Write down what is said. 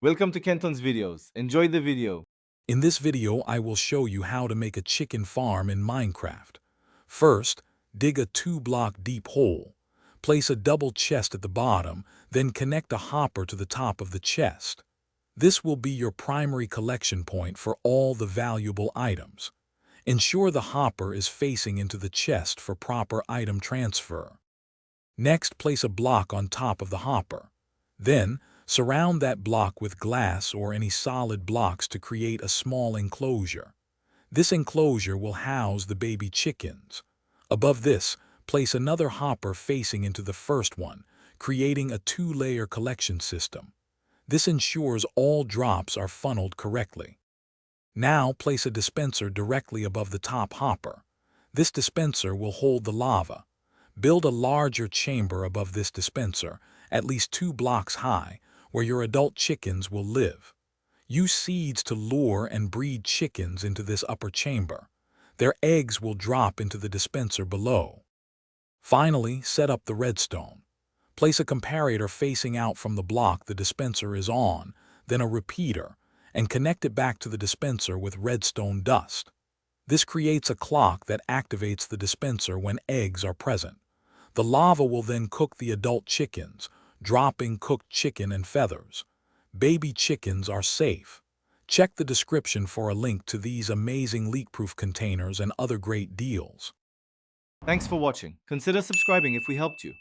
Welcome to Kenton's videos. Enjoy the video. In this video, I will show you how to make a chicken farm in Minecraft. First, dig a 2-block deep hole. Place a double chest at the bottom, then connect a hopper to the top of the chest. This will be your primary collection point for all the valuable items. Ensure the hopper is facing into the chest for proper item transfer. Next, place a block on top of the hopper. Then, surround that block with glass or any solid blocks to create a small enclosure. This enclosure will house the baby chickens. Above this, place another hopper facing into the first one, creating a 2-layer collection system. This ensures all drops are funneled correctly. Now, place a dispenser directly above the top hopper. This dispenser will hold the lava. Build a larger chamber above this dispenser, at least 2 blocks high, where your adult chickens will live. Use seeds to lure and breed chickens into this upper chamber. Their eggs will drop into the dispenser below. Finally, set up the redstone. Place a comparator facing out from the block the dispenser is on, then a repeater, and connect it back to the dispenser with redstone dust. This creates a clock that activates the dispenser when eggs are present. The lava will then cook the adult chickens, dropping cooked chicken and feathers. Baby chickens are safe. Check the description for a link to these amazing leak-proof containers and other great deals. Thanks for watching. Consider subscribing if we helped you.